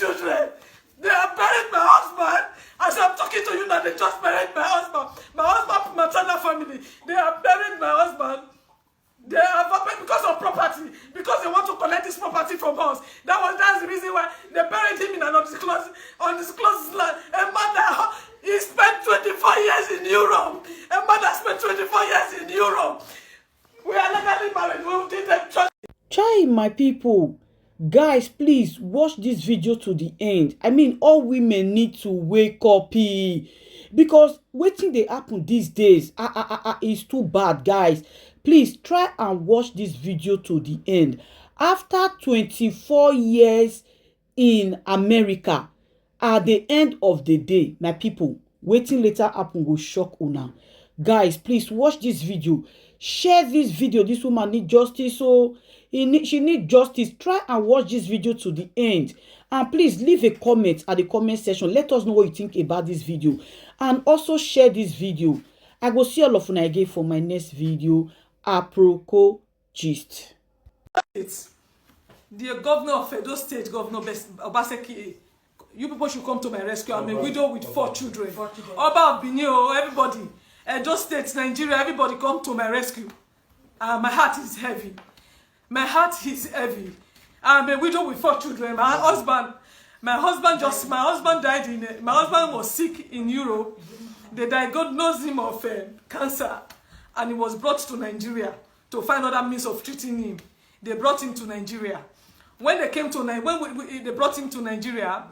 children. They have buried my husband. As I'm talking to you now, they just buried my husband. My husband, maternal family, they have buried my husband. They have because of property, because they want to collect this property from us. That's the reason why they buried him in an undisclosed land. A man that he spent 24 years in Europe. A man that spent 24 years in Europe. We are legally married. We did the church. Try, my people. Guys, please watch this video to the end. I mean, all women need to wake up, because wetin dey happen these days is too bad, guys. Please try and watch this video to the end. After 24 years in America, at the end of the day, my people, wetin later happen go shock una. Guys, please watch this video. Share this video. This woman need justice, so she need justice. Try and watch this video to the end. And please leave a comment at the comment section. Let us know what you think about this video. And also share this video. I go see all of you again for my next video. Aproko gist. The governor of Edo State, Governor Obaseki, you people should come to my rescue. I'm a widow with 4 children. Oba of Benin, everybody. Edo State, Nigeria, everybody come to my rescue. My heart is heavy. My heart is heavy. I'm a widow with 4 children. My husband died my husband was sick in Europe. They diagnosed him of cancer, and he was brought to Nigeria to find other means of treating him. They brought him to Nigeria. When they came to they brought him to Nigeria,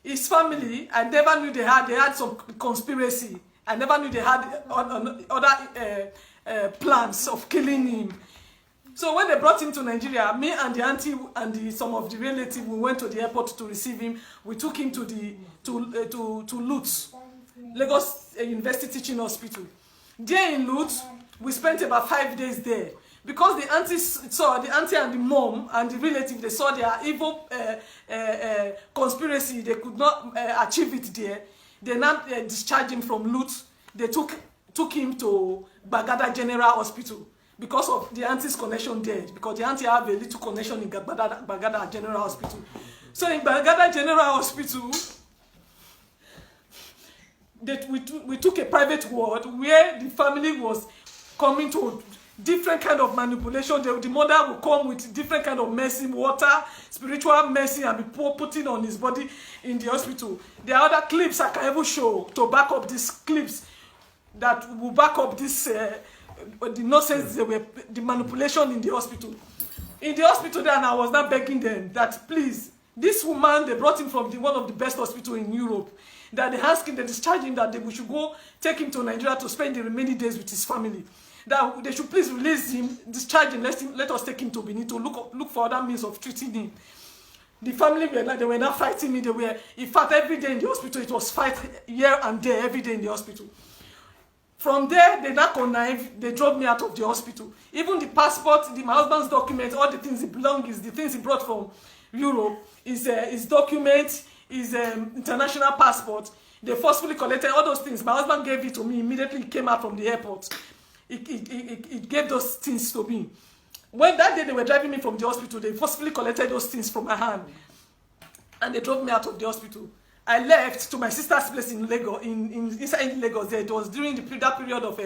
his family, I never knew they had some conspiracy. I never knew they had other plans of killing him. So when they brought him to Nigeria, me and the auntie and some of the relatives, we went to the airport to receive him. We took him to Lutz, Lagos University Teaching Hospital. There in Lutz, we spent about 5 days there. Because the auntie and the mom and the relative, they saw their evil conspiracy, they could not achieve it there. They now discharged him from Lutz. They took him to Bagada General Hospital because of the auntie's connection there. Because the auntie have a little connection in Bagada General Hospital. So in Bagada General Hospital, we took a private ward where the family was coming to different kind of manipulation. The mother will come with different kind of medicine, water, spiritual medicine, and be putting on his body in the hospital. There are other clips I can even show to back up these clips that will back up this the nonsense, the manipulation in the hospital. In the hospital then, I was not begging them that please, this woman, they brought him from one of the best hospital in Europe, that they asked him, they discharged him, that we should go take him to Nigeria to spend the remaining days with his family. That they should please release him, discharge him, let us take him to Benin to look for other means of treating him. The family they were not fighting me. In fact, every day in the hospital, it was fight here and there, every day in the hospital. From there, they now connived, they drove me out of the hospital. Even the passport, my husband's documents, all the things he belongs, the things he brought from Europe, his documents, his international passport, they forcefully collected all those things. My husband gave it to me immediately. He came out from the airport. It gave those things to me. When that day they were driving me from the hospital, they forcefully collected those things from my hand. And they drove me out of the hospital. I left to my sister's place in Lagos, inside Lagos. There. It was during that period of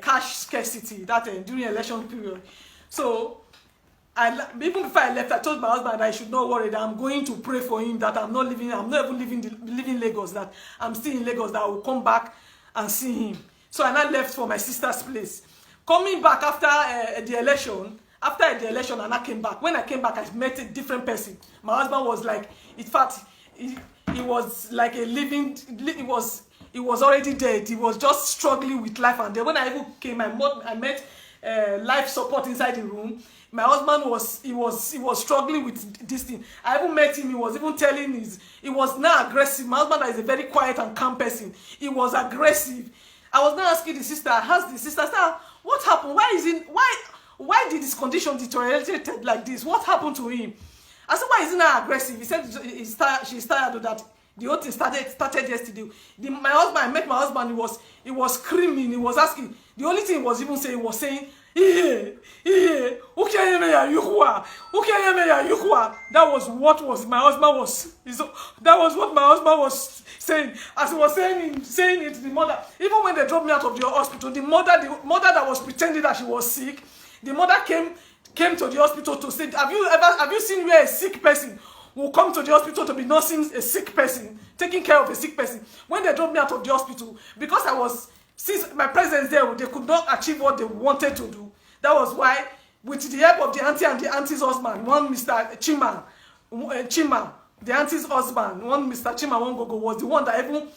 cash scarcity, during election period. So, even before I left, I told my husband I should not worry, that I'm going to pray for him, that I'm not even leaving Lagos, that I'm still in Lagos, that I will come back and see him. So I now left for my sister's place. Coming back after the election, and I came back. When I came back, I met a different person. My husband was like, in fact, he was like a living, he was already dead. He was just struggling with life. And then when I even came, I met life support inside the room. My husband was struggling with this thing. I even met him. He was even telling he was now aggressive. My husband is a very quiet and calm person. He was aggressive. I was now asking the sister. I asked the sister, what happened? Why did his condition deteriorated like this? What happened to him? I said, why is he not aggressive? He said she's tired that the whole thing started yesterday. I met my husband, he was screaming, he was asking. The only thing he was even saying, That was what my husband was. That was what my husband was saying. As he was saying it to the mother. Even when they dropped me out of the hospital, the mother that was pretending that she was sick, the mother came to the hospital to say, have you seen where a sick person will come to the hospital to be nursing a sick person, taking care of a sick person? When they dropped me out of the hospital, because since my presence there, they could not achieve what they wanted to do. That was why, with the help of the auntie and the auntie's husband, one Mr. Chima, the auntie's husband, one Mr. Chima Wangogo, was the one that even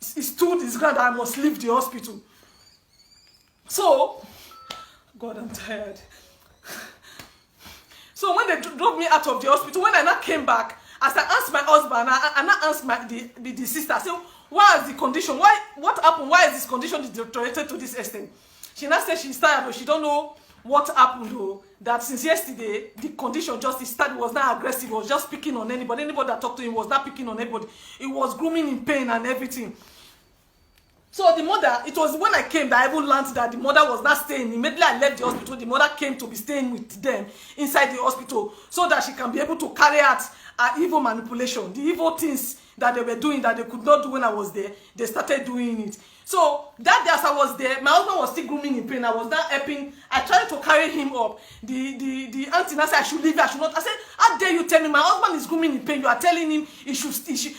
stood his ground that I must leave the hospital. So, God, I'm tired. So when they drove me out of the hospital, when I now came back, as I asked my husband, I now asked the sister, I said, what is the condition? What happened? Why is this condition deteriorated to this extent? She now said she's tired, but she don't know what happened though. That since yesterday, the condition just started, was not aggressive, was just picking on anybody. Anybody that talked to him was not picking on anybody. It was grooming in pain and everything. So the mother, it was when I came that I even learned that the mother was not staying. Immediately I left the hospital, the mother came to be staying with them inside the hospital so that she can be able to carry out her evil manipulation. The evil things that they were doing that they could not do when I was there, they started doing it. So that day as I was there, my husband was still grooming in pain. I was not helping. I tried to carry him up. The auntie said I should leave, I should not. I said, how dare you tell me my husband is grooming in pain? You are telling him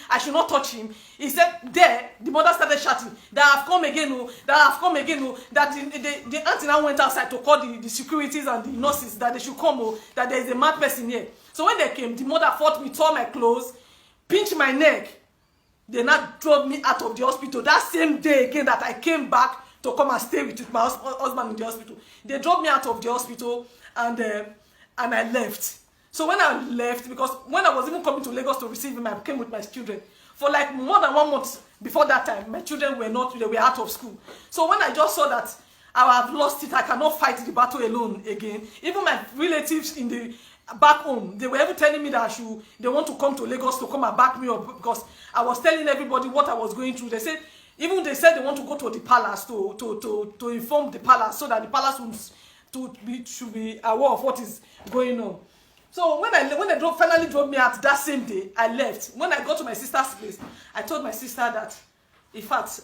I should not touch him. He said, there, the mother started shouting, that I have come again, oh, that I have come again, oh, that the auntie now went outside to call the securities and the nurses that they should come, oh, that there is a mad person here. So when they came, the mother fought me, tore my clothes, pinched my neck. They now drove me out of the hospital. That same day again that I came back to come and stay with my husband in the hospital. They drove me out of the hospital and I left. So when I left, because when I was even coming to Lagos to receive him, I came with my children. For like more than 1 month before that time, my children were out of school. So when I just saw that I have lost it, I cannot fight the battle alone again. Even my relatives in the back home, they were ever telling me that they want to come to Lagos to come and back me up, because I was telling everybody what I was going through. They said they want to go to the palace to inform the palace so that the palace should be aware of what is going on. So when they finally drove me out that same day, I left. When I got to my sister's place, I told my sister that, in fact,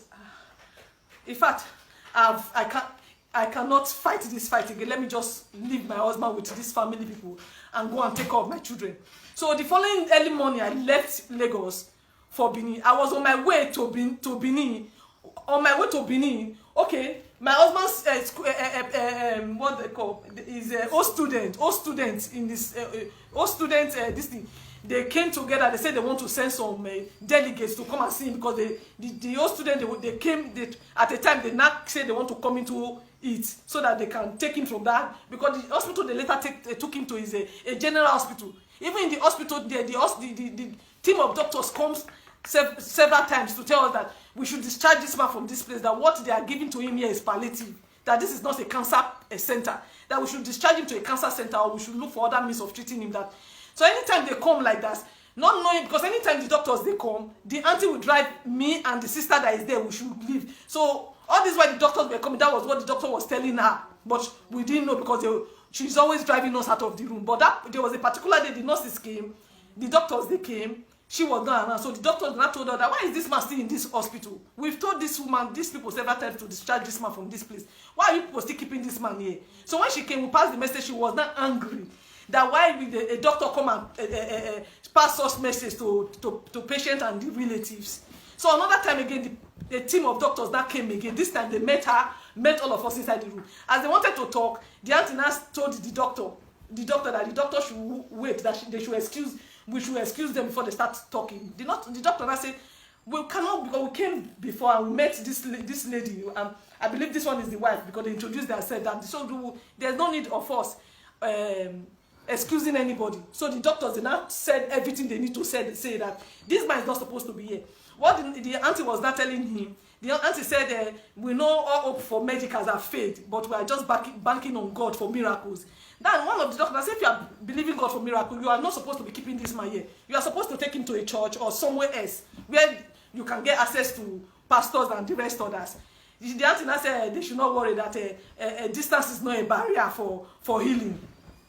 I cannot fight this fight again. Let me just leave my husband with these family people and go and take care of my children. So the following early morning, I left Lagos for Benin. I was on my way to Benin. On my way to Benin, okay, my husband's what they call is old student in this this thing. They came together. They said they want to send some delegates to come and see him, because the old student they came at a time they now said they want to come into it so that they can take him from that, because the hospital they later took him to is a general hospital. Even in the hospital there, the team of doctors comes several times to tell us that we should discharge this man from this place, that what they are giving to him here is palliative, that this is not a cancer center, that we should discharge him to a cancer center, or we should look for other means of treating him. That so anytime they come like that, not knowing, because anytime the doctors they come, the auntie will drive me and the sister that is there, we should leave. So all this while the doctors were coming, that was what the doctor was telling her, but we didn't know, because she's always driving us out of the room. But there was a particular day the nurses came, the doctors they came, she was not around. So the doctors now told her that, why is this man still in this hospital? We've told this woman, these people several times to discharge this man from this place. Why are you people still keeping this man here? So when she came, we passed the message. She was not angry that why will a doctor come and pass us message to patient and the relatives. So another time again, the team of doctors that came again. This time they met all of us inside the room. As they wanted to talk, the auntie now told the doctor that the doctor should wait, that we should excuse them before they start talking. The doctor now said, we cannot, because we came before and we met this lady. I believe this one is the wife, because they introduced themselves. That so there's no need of us excusing anybody. So the doctors, they now said everything they need to say that this man is not supposed to be here. What the auntie was not telling him, the auntie said, we know all hope for medicals have failed, but we are just banking on God for miracles. Then one of the doctors said, if you are believing God for miracles, you are not supposed to be keeping this man here. You are supposed to take him to a church or somewhere else where you can get access to pastors and the rest others. The auntie now said they should not worry that distance is not a barrier for healing.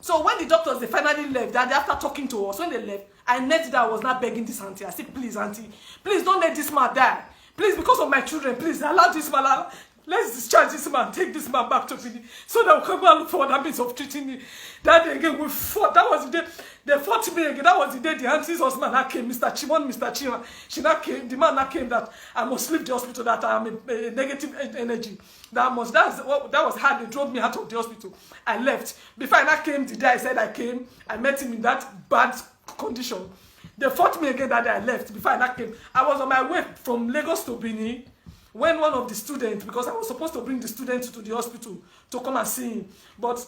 So when the doctors, they finally left, that after talking to us, when they left, I knelt that I was not begging this auntie. I said, please, auntie, please don't let this man die. Please, because of my children, please allow this man, let's discharge this man, take this man back to Benin, so that we can go and look for other means of treating me. That day again, we fought. That was the day, they fought me again. That was the day the auntie's husband that came, Mr. Chima. She not came, the man that came that I must leave the hospital, that I am a negative energy. That was how they drove me out of the hospital. I left. Before I came, the day I said I came, I met him in that bad condition. They fought me again that day I left. Before I came, I was on my way from Lagos to Benin when one of the students, because I was supposed to bring the student to the hospital to come and see him, but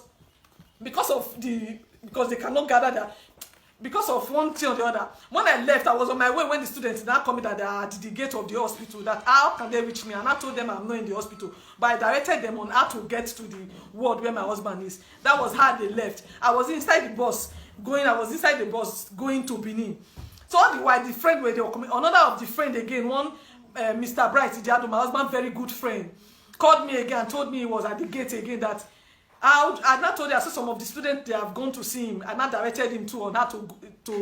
because they cannot gather that, because of one thing or the other, when I left, I was on my way when the students now coming that they are at the gate of the hospital, that how can they reach me? And I told them I'm not in the hospital, but I directed them on how to get to the ward where my husband is. That was how they left. I was inside the bus going to Benin. So all the while, the friend where they were coming, another of the friend again, one Mr. Bright, my husband, very good friend, called me again and told me he was at the gate again, that I now told you, I saw some of the students, they have gone to see him, and I directed him to on how to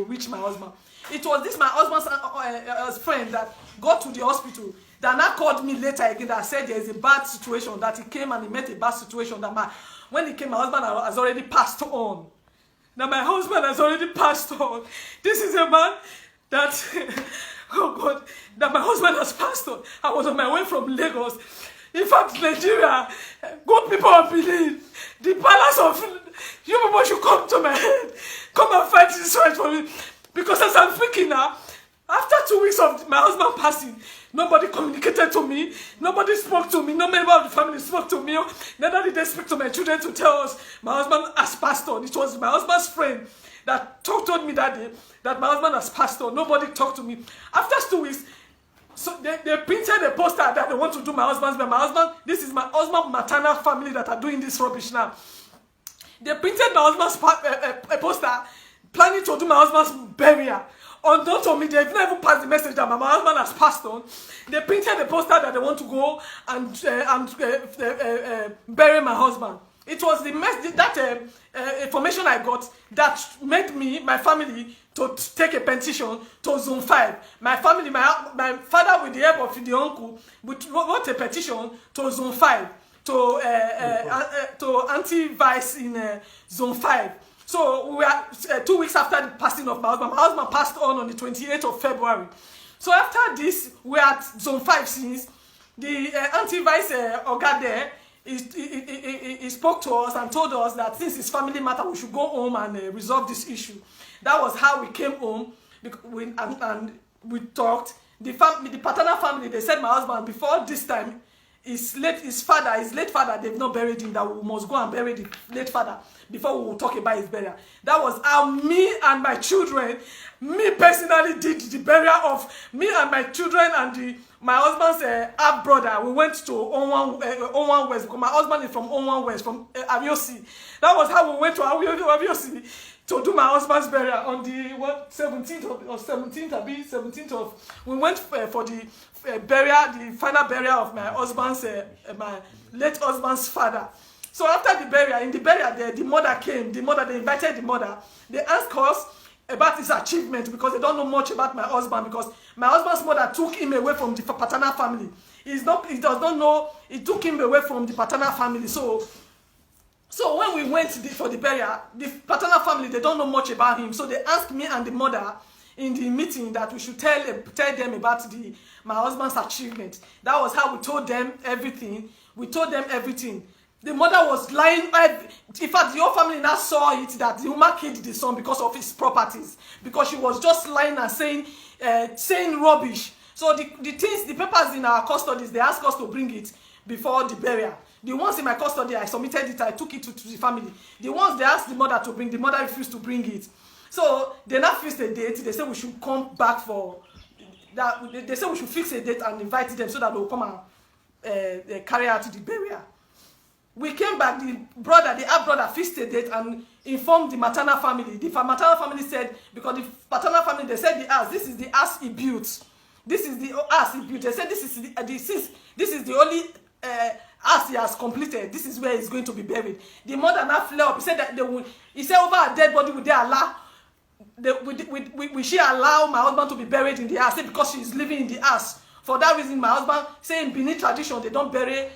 reach my husband. It was this my husband's friend that got to the hospital, that now called me later again, that said there is a bad situation, that he came and he met a bad situation, that when he came, my husband has already passed on. Now my husband has already passed on. This is a man that, oh God, that my husband has passed on. I was on my way from Lagos. In fact, Nigeria, good people have believed. The palace of you people should come to my head. Come and fight this fight for me. Because as I'm thinking now, after 2 weeks of my husband passing, nobody communicated to me. Nobody spoke to me. No member of the family spoke to me. Neither did they speak to my children to tell us my husband has passed on. It was my husband's friend that told me that day that my husband has passed on. Nobody talked to me. After 2 weeks, so they printed a poster that they want to do my husband's burial. My husband, this is my husband's maternal family that are doing this rubbish now. They printed my husband's a poster planning to do my husband's burial. Unknown to me, they've never passed the message that my husband has passed on. They printed a poster that they want to go and bury my husband. It was the message, that information I got that made me, my family, to take a petition to Zone 5. My family, my father, with the help of the uncle, wrote a petition to Zone 5, to anti-vice in Zone 5. So we are 2 weeks after the passing of my husband. My husband passed on the 28th of February. So after this, we are at Zone 5 since. The anti-vice Oga there, he spoke to us and told us that since it's family matter, we should go home and resolve this issue. That was how we came home, and we talked. The paternal family, they said my husband, before this time, his late father, they've not buried him, that we must go and bury the late father before we will talk about his burial. That was how me and my children, me personally, did the burial of me and my children and my husband's half brother. We went to Onwan West, because my husband is from Onwan West, from Aviosi. That was how we went to Aviosi to do my husband's burial on the 17th of we went for the burial, the final burial of my husband's my late husband's father. So after the burial, in the burial, the mother came. They invited the mother. They asked us about his achievement, because they don't know much about my husband, because my husband's mother took him away from the paternal family. He does not know. He took him away from the paternal family. So when we went for the burial, the paternal family, they don't know much about him. So they asked me and the mother in the meeting that we should tell them about my husband's achievement. That was how we told them everything. We told them everything. The mother was lying. In fact, the whole family now saw it, that the woman killed the son because of his properties, because she was just lying and saying rubbish. So the papers in our custody, they asked us to bring it before the burial. The ones in my custody, I submitted it, I took it to the family. The ones they asked the mother to bring, the mother refused to bring it. So they now fixed a date. They said we should come back for that. They said we should fix a date and invite them so that they will come and carry out the burial. We came back, the half brother fixed a date and informed the maternal family. The maternal family said, because the paternal family, they said this is the house he built. This is the house he built. They said this is the only as he has completed, this is where he's going to be buried. The mother now flare up. He said that he said over a dead body, would they allow? Will she allow my husband to be buried in the house? Because she's living in the house. For that reason, my husband say in Benin tradition they don't bury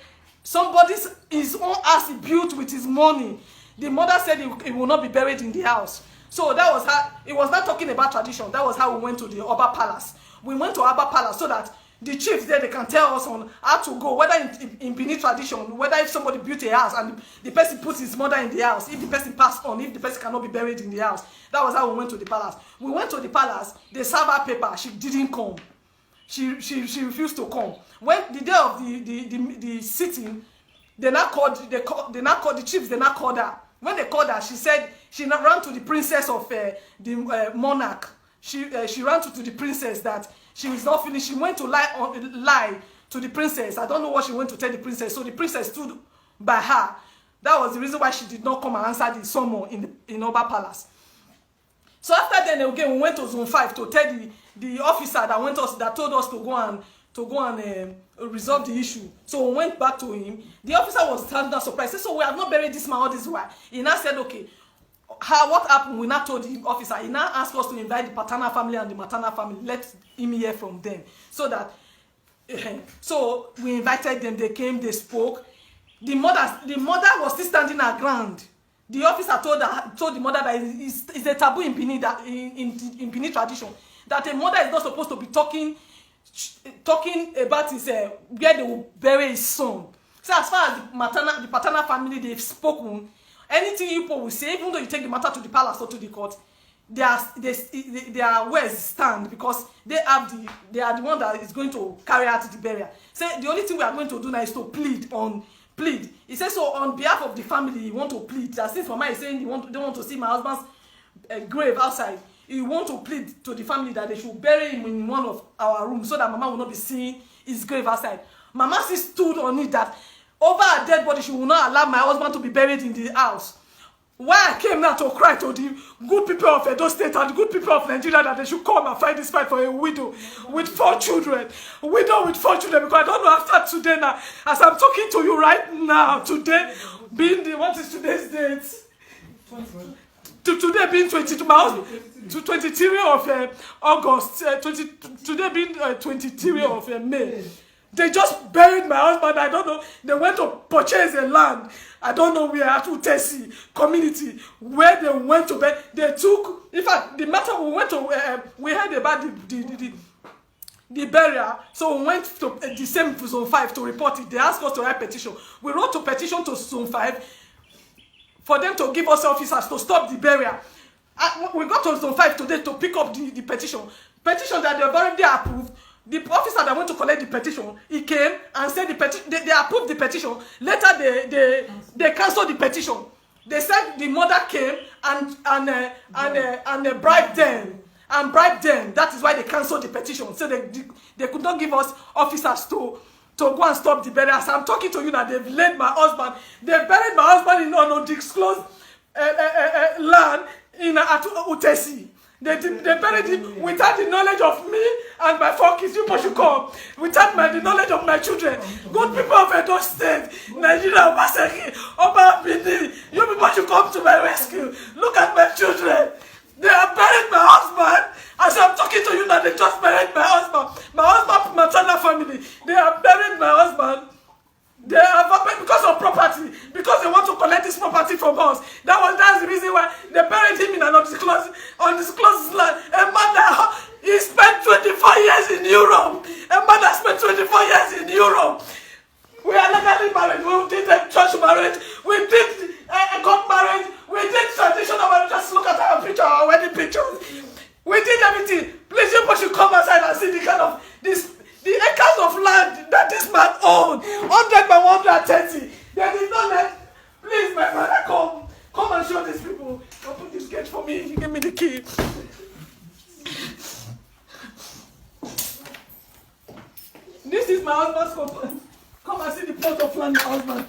somebody's his own house he built with his money. The mother said he will not be buried in the house. So that was how it was not talking about tradition. That was how we went to the Oba Palace. We went to Oba Palace so that the chiefs there, they can tell us on how to go, whether in Benin tradition, whether if somebody built a house and the person puts his mother in the house, if the person passed on, if the person cannot be buried in the house. That was how we went to the palace. We went to the palace, they served her paper, she didn't come. She refused to come. When the day of the sitting, they now called the chiefs, they now called her. When they called her, she said she ran to the princess of the monarch. She ran to the princess that she was not finished. She went to lie to the princess. I don't know what she went to tell the princess. So the princess stood by her. That was the reason why she did not come and answer the summon in Oba Palace. So after then again, we went to Zone 5 to tell the officer that told us to go and resolve the issue. So we went back to him. The officer was standing there surprised. He said, so we have not buried this man all this while. He now said, okay, what happened? We now told the officer. He now asked us to invite the paternal family and the maternal family. Let him hear from them. So that, so we invited them. They came. They spoke. The mother was still standing her ground. The officer told the mother that it's a taboo in Benin, that in Benin tradition, that a mother is not supposed to be talking about his where they will bury his son. So as far as the paternal family, they've spoken. Anything you will say, even though you take the matter to the palace or to the court, their words stand because they are the one that is going to carry out the burial. Say the only thing we are going to do now is to plead. He says so on behalf of the family. He want to plead that since Mama is saying they want to see my husband's grave outside. He want to plead to the family that they should bury him in one of our rooms so that Mama will not be seeing his grave outside. Mama still stood on it that over a dead body, she will not allow my husband to be buried in the house. Why I came now to cry to the good people of Edo State and the good people of Nigeria that they should come and fight this fight for a widow with 4 children. Widow with 4 children, because I don't know after today now, as I'm talking to you right now, today being what is today's date? Today being 22, my husband, to 23 of August, today being 23 of May. They just buried my husband. I don't know. They went to purchase a land. I don't know where, at Utesi community, where they went to bed. They took, in fact, the matter we went to, we heard about the burial. So we went to the same Zone 5 to report it. They asked us to write petition. We wrote a petition to Zone 5 for them to give us officers to stop the burial. We got to Zone 5 today to pick up the petition. Petition that they've already approved. The officer that went to collect the petition, he came and said they approved the petition. Later, they canceled the petition. They said the mother came and bribed them. That is why they canceled the petition. So they could not give us officers to go and stop the burial. So I'm talking to you that they've laid my husband. They buried my husband in an undisclosed land at Utesi. They buried him without the knowledge of me and my 4 kids. You should come. Without the knowledge of my children. Good people of Edo State, Nigeria, Masaki, Oba Bini. You people should come to my rescue. Look at my children. They have buried my husband. As I'm talking to you now, they just buried my husband. My husband's maternal family. They have buried my husband. They have because of property, because they want to collect this property from us. That's the reason why they buried him in an undisclosed land. A man that he spent 24 years in Europe. A man that spent 24 years in Europe. We are legally married. We did a church marriage. We did a God marriage. We did traditional marriage. Just look at our picture, our wedding pictures. We did everything. Please, you should come outside and see the kind of the acres of land that this man owned, 100 by 130. They did not let. Please, my brother, come and show these people. Open this gate for me. Give me the key. This is my husband's compound. Come and see the plot of land, my husband.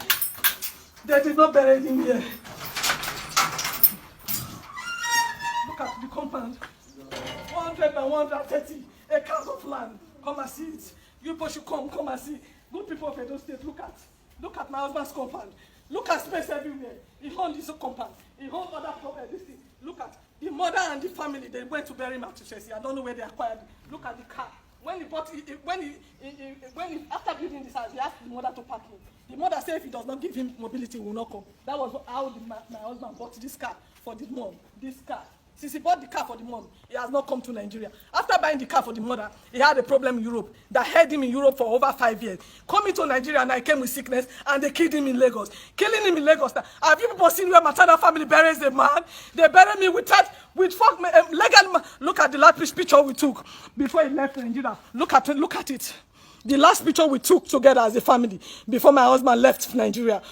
They did not bury him here. Look at the compound. 100 by 130 acres of land. Come and see it. You people should come and see. Good people of Edo State, look at my husband's compound. Look at space everywhere. He owned his compound. He owned other this thing. Look at the mother and the family. They went to bury him at Chelsea. I don't know where they acquired it. Look at the car. When he bought it, after building this house, he asked the mother to park him. The mother said if he does not give him mobility, he will not come. That was how my husband bought this car for the mom. This car. Since he bought the car for the mom, he has not come to Nigeria. After buying the car for the mother, he had a problem in Europe that held him in Europe for over 5 years. Coming to Nigeria, and I came with sickness, and they killed him in Lagos. Killing him in Lagos. Now, have you people seen where maternal family buries a man? They bury me with legal. Look at the last picture we took before he left Nigeria. Look at it. The last picture we took together as a family before my husband left Nigeria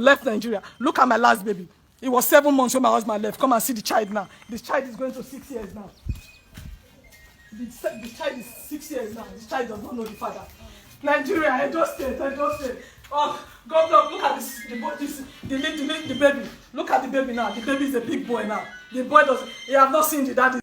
left Nigeria. Look at my last baby. It was 7 months when my husband left. Come and see the child now. This child is going to 6 years now. The child is 6 years now. This child does not know the father. Nigeria, Edo State. Oh, God, look at this. The baby. Look at the baby now. The baby is a big boy now. The boy he have not seen the daddy.